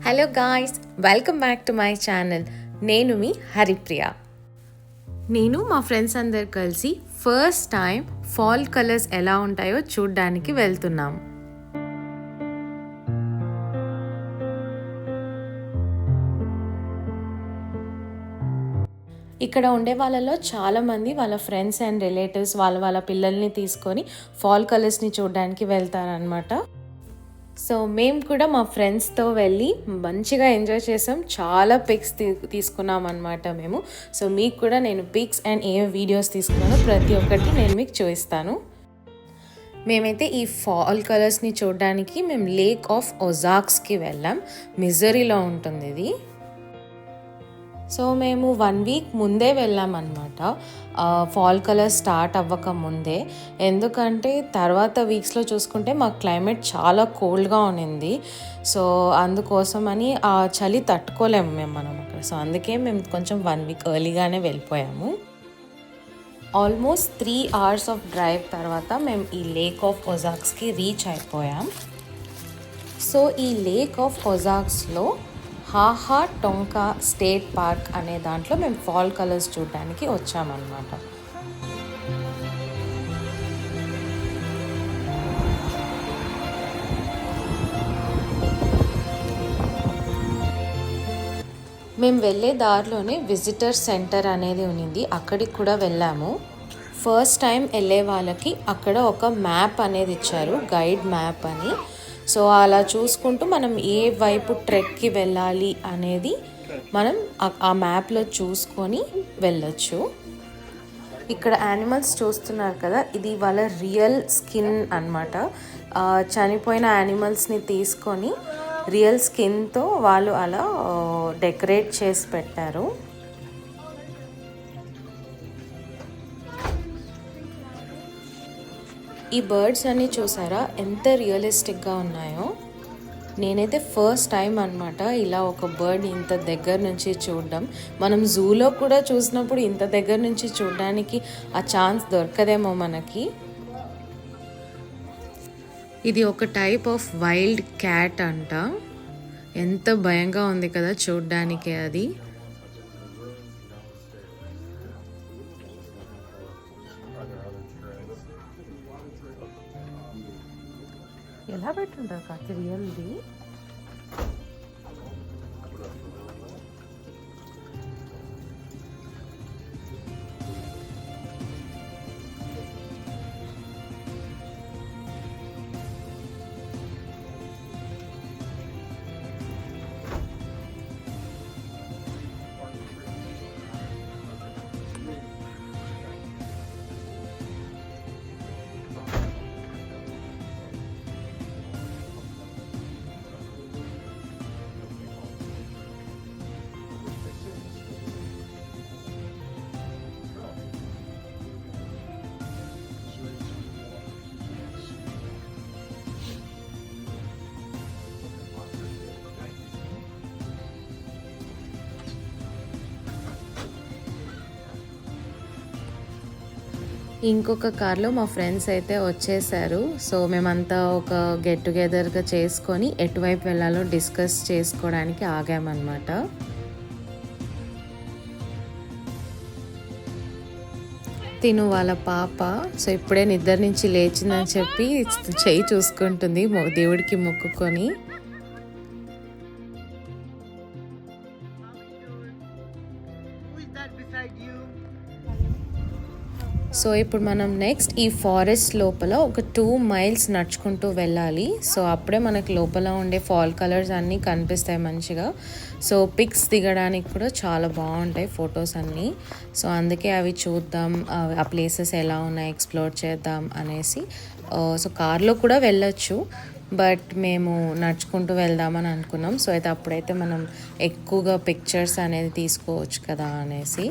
Hello guys, welcome back to my channel. నేను మీ హరిప్రియ. నేను మా ఫ్రెండ్స్ అందరు కలిసి ఫస్ట్ టైం ఫాల్ కలర్స్ ఎలా ఉంటాయో చూడ్డానికి వెళ్తున్నాం. ఇక్కడ ఉండే వాళ్ళలో చాలామంది వాళ్ళ ఫ్రెండ్స్ అండ్ రిలేటివ్స్ వాళ్ళ పిల్లల్ని తీసుకొని ఫాల్ కలర్స్ని చూడడానికి వెళ్తారనమాట. సో మేము కూడా మా ఫ్రెండ్స్తో వెళ్ళి మంచిగా ఎంజాయ్ చేసాం. చాలా పిక్స్ తీసుకున్నాం అనమాట మేము. సో మీకు కూడా నేను పిక్స్ అండ్ ఏ వీడియోస్ తీసుకున్నానో ప్రతి ఒక్కటి నేను మీకు చూపిస్తాను. మేమైతే ఈ ఫాల్ కలర్స్ని చూడడానికి మేము లేక్ ఆఫ్ ఒజాక్స్కి వెళ్ళాం. మిజరీలో ఉంటుంది ఇది. సో మేము 1 వీక్ ముందే వెళ్ళామన్నమాట, ఫాల్ కలర్ స్టార్ట్ అవ్వక ముందే. ఎందుకంటే తర్వాత వీక్స్లో చూసుకుంటే మాకు క్లైమేట్ చాలా కోల్డ్గా ఉన్నింది. సో అందుకోసమని ఆ చలి తట్టుకోలేము మనం అక్కడ. సో అందుకే మేము కొంచెం 1 వీక్ ఎర్లీగానే వెళ్ళిపోయాము. ఆల్మోస్ట్ 3 hours ఆఫ్ డ్రైవ్ తర్వాత మేము ఈ లేక్ ఆఫ్ ఒజాక్స్కి రీచ్ అయిపోయాం. సో ఈ లేక్ ఆఫ్ ఒజాక్స్లో హాహా టొంకా స్టేట్ పార్క్ అనే దాంట్లో మేము ఫాల్ కలర్స్ చూడడానికి వచ్చామన్నమాట. మేము వెళ్ళే దారిలోనే విజిటర్ సెంటర్ అనేది ఉన్నింది, అక్కడికి కూడా వెళ్ళాము. ఫస్ట్ టైం వెళ్ళే వాళ్ళకి అక్కడ ఒక మ్యాప్ అనేది ఇచ్చారు, గైడ్ మ్యాప్ అని. సో అలా చూసుకుంటూ మనం ఏ వైపు ట్రెక్కి వెళ్ళాలి అనేది మనం ఆ మ్యాప్లో చూసుకొని వెళ్ళొచ్చు. ఇక్కడ యానిమల్స్ చూస్తున్నారు కదా, ఇది వాళ్ళ రియల్ స్కిన్ అన్నమాట. చనిపోయిన యానిమల్స్ని తీసుకొని రియల్ స్కిన్తో వాళ్ళు అలా డెకరేట్ చేసి పెట్టారు. ఈ బర్డ్స్ అన్నీ చూసారా ఎంత రియలిస్టిక్గా ఉన్నాయో. నేనైతే ఫస్ట్ టైం అనమాట ఇలా ఒక బర్డ్ ఇంత దగ్గర నుంచి చూడడం. మనం జూలో కూడా చూసినప్పుడు ఇంత దగ్గర నుంచి చూడడానికి ఆ ఛాన్స్ దొరకదేమో మనకి. ఇది ఒక టైప్ ఆఫ్ వైల్డ్ క్యాట్ అంట. ఎంత భయంగా ఉంది కదా చూడ్డానికి అది. ఎలా పెట్టుంటారు కాకి రియల్ది. ఇంకొక కార్లో మా ఫ్రెండ్స్ అయితే వచ్చేసారు. సో మేమంతా ఒక గెట్ టుగెదర్గా చేసుకొని ఎటువైపు వెళ్ళాలో డిస్కస్ చేసుకోవడానికి ఆగామన్నమాట. తిను వాళ్ళ పాప. సో ఇప్పుడే నిద్ర నుంచి లేచిందని చెప్పి చెయ్యి చూసుకుంటుంది దేవుడికి మొక్కుకొని. సో ఇప్పుడు మనం నెక్స్ట్ ఈ ఫారెస్ట్ లోపల ఒక 2 miles నడుచుకుంటూ వెళ్ళాలి. సో అప్పుడే మనకి లోపల ఉండే ఫాల్ కలర్స్ అన్నీ కనిపిస్తాయి మంచిగా. సో పిక్స్ దిగడానికి కూడా చాలా బాగుంటాయి ఫొటోస్ అన్నీ. సో అందుకే అవి చూద్దాం, ఆ ప్లేసెస్ ఎలా ఉన్నాయి ఎక్స్ప్లోర్ చేద్దాం అనేసి. సో కార్లో కూడా వెళ్ళొచ్చు, బట్ మేము నడుచుకుంటూ వెళ్దామని అనుకున్నాం. సో అయితే అప్పుడైతే మనం ఎక్కువగా పిక్చర్స్ అనేది తీసుకోవచ్చు కదా అనేసి.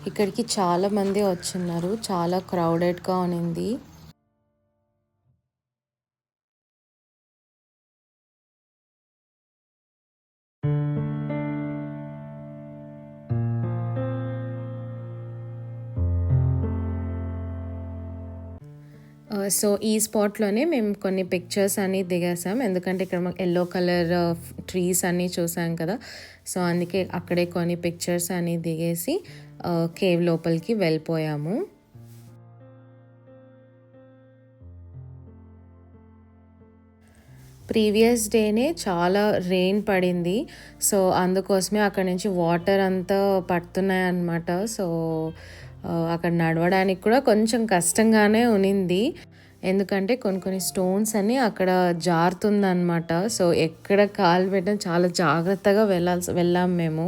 ఇక్కడికి చాలా మంది వచ్చున్నారు, చాలా క్రౌడెడ్గా ఉన్నింది. సో ఈ స్పాట్లోనే మేము కొన్ని పిక్చర్స్ అన్ని దిగేసాం, ఎందుకంటే ఇక్కడ మాకు ఎల్లో కలర్ ట్రీస్ అన్నీ చూసాం కదా, సో అందుకే అక్కడే కొన్ని పిక్చర్స్ అన్ని దిగేసి కేవ్ లోపలికి వెళ్ళిపోయాము. ప్రీవియస్ డేనే చాలా రెయిన్ పడింది, సో అందుకోసమే అక్కడ నుంచి వాటర్ అంతా పడుతున్నాయి అన్నమాట. సో అక్కడ నడవడానికి కూడా కొంచెం కష్టంగానే ఉన్నింది, ఎందుకంటే కొన్ని స్టోన్స్ అని అక్కడ జారుతుందన్నమాట. సో ఎక్కడ కాలు పెట్టినా చాలా జాగ్రత్తగా వెళ్ళాం మేము.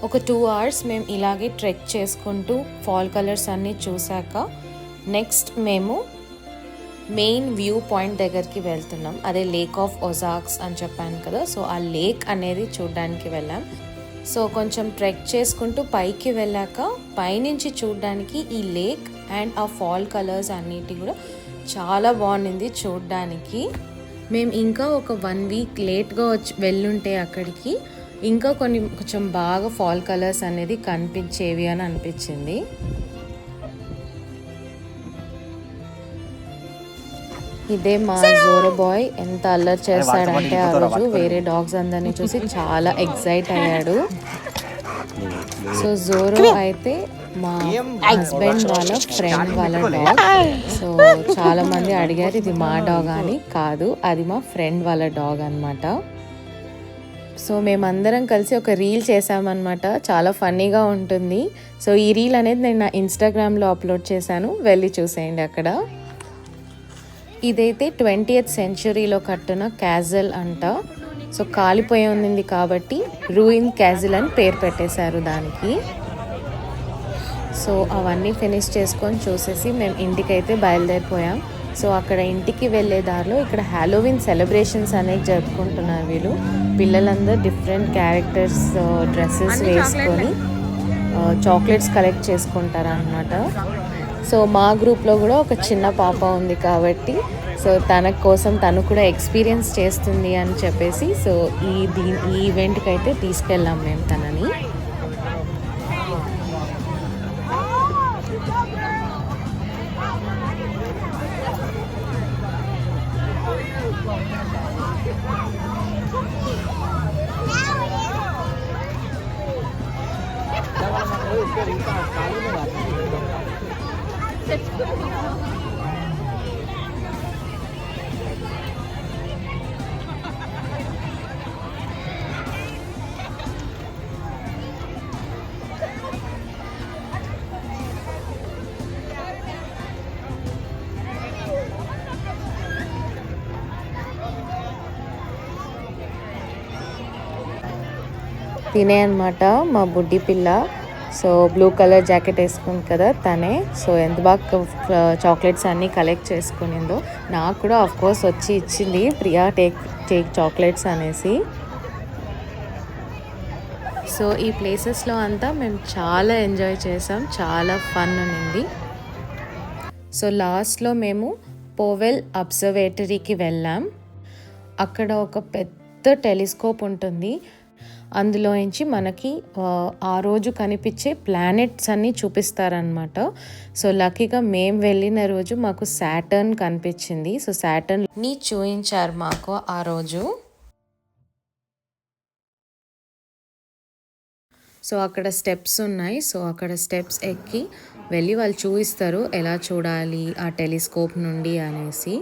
ఒక 2 hours మేము ఇలాగే ట్రెక్ చేసుకుంటూ ఫాల్ కలర్స్ అన్నీ చూసాక నెక్స్ట్ మేము మెయిన్ వ్యూ పాయింట్ దగ్గరికి వెళ్తున్నాం. అదే లేక్ ఆఫ్ ఒజాక్స్ అని చెప్పాను కదా, సో ఆ లేక్ అనేది చూడడానికి వెళ్ళాం. సో కొంచెం ట్రెక్ చేసుకుంటూ పైకి వెళ్ళాక పైనుంచి చూడడానికి ఈ లేక్ అండ్ ఆ ఫాల్ కలర్స్ అన్నిటి కూడా చాలా బాగుంది చూడడానికి. మేము ఇంకా ఒక 1 week లేట్గా వెళ్ళుంటే అక్కడికి ఇంకా కొంచెం బాగా ఫాల్ కలర్స్ అనేది కనిపించేవి అని అనిపించింది. ఇదే మా జోరో బాయ్ ఎంత అల్లరి చేస్తాడంటే ఆ రోజు వేరే డాగ్స్ అందరినీ చూసి చాలా ఎక్సైట్ అయ్యాడు. సో జోరో అయితే మా హస్బెండ్ వాళ్ళ ఫ్రెండ్ వాళ్ళ డాగ్. సో చాలా మంది అడిగారు ఇది మా డాగ్ అని. కాదు, అది మా ఫ్రెండ్ వాళ్ళ డాగ్ అన్నమాట. సో మేమందరం కలిసి ఒక రీల్ చేసామన్నమాట, చాలా ఫన్నీగా ఉంటుంది. సో ఈ రీల్ అనేది నేను నా ఇన్స్టాగ్రామ్లో అప్లోడ్ చేశాను, వెళ్ళి చూసేయండి అక్కడ. ఇదైతే 20th centuryలో కట్టిన క్యాజల్ అంట. సో కాలిపోయి ఉంది కాబట్టి రూయిన్ క్యాజల్ అని పేరు పెట్టేశారు దానికి. సో అవన్నీ ఫినిష్ చేసుకొని చూసేసి మేము ఇంటికైతే బయలుదేరిపోయాం. సో అక్కడ ఇంటికి వెళ్ళే దారిలో ఇక్కడ హ్యాలోవిన్ సెలబ్రేషన్స్ అనేవి జరుపుకుంటున్నారు వీళ్ళు. పిల్లలందరూ డిఫరెంట్ క్యారెక్టర్స్ డ్రెస్సెస్ వేసుకొని చాక్లెట్స్ కలెక్ట్ చేసుకుంటారు అన్నమాట. సో మా గ్రూప్లో కూడా ఒక చిన్న పాప ఉంది కాబట్టి సో తన కోసం తను కూడా ఎక్స్పీరియన్స్ చేస్తుంది అని చెప్పేసి సో ఈ ఈవెంట్కి అయితే తీసుకెళ్ళాం మేము తనని. తినే అనమాట మా బుడ్డి పిల్ల. సో బ్లూ కలర్ జాకెట్ వేసుకుంది కదా తనే. సో ఎంత బాగా చాక్లెట్స్ అన్నీ కలెక్ట్ చేసుకునిందో. నాకు కూడా ఆఫ్ కోర్స్ వచ్చి ఇచ్చింది, ప్రియా టేక్ చాక్లెట్స్ అనేసి. సో ఈ ప్లేసెస్లో అంతా మేము చాలా ఎంజాయ్ చేసాం, చాలా ఫన్ ఉన్నింది. సో లాస్ట్లో మేము పోవెల్ అబ్జర్వేటరీకి వెళ్ళాం. అక్కడ ఒక పెద్ద టెలిస్కోప్ ఉంటుంది, అందులో నుంచి మనకి ఆ రోజు కనిపించే ప్లానెట్స్ అన్నీ చూపిస్తారనమాట. సో లక్కీగా మేము వెళ్ళిన రోజు మాకు సాటర్న్ కనిపించింది. సో సాటర్న్ని చూపించారు మాకు ఆ రోజు. సో అక్కడ స్టెప్స్ ఉన్నాయి, సో అక్కడ స్టెప్స్ ఎక్కి వెళ్ళి వాళ్ళు చూపిస్తారు ఎలా చూడాలి ఆ టెలిస్కోప్ నుండి అనేసి.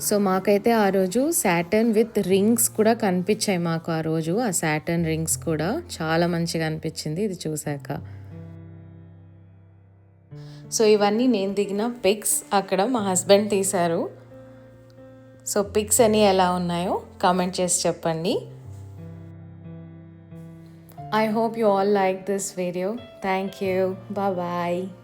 సో మాకైతే ఆ రోజు సాటర్న్ విత్ రింగ్స్ కూడా కనిపించాయి మాకు ఆ రోజు. ఆ సాటర్న్ రింగ్స్ కూడా చాలా మంచిగా అనిపించింది ఇది చూశాక. సో ఇవన్నీ నేను దిగిన పిక్స్, అక్కడ మా హస్బెండ్ తీశారు. సో పిక్స్ అన్నీ ఎలా ఉన్నాయో కామెంట్ చేసి చెప్పండి. I hope you all like this video. Thank you. Bye bye.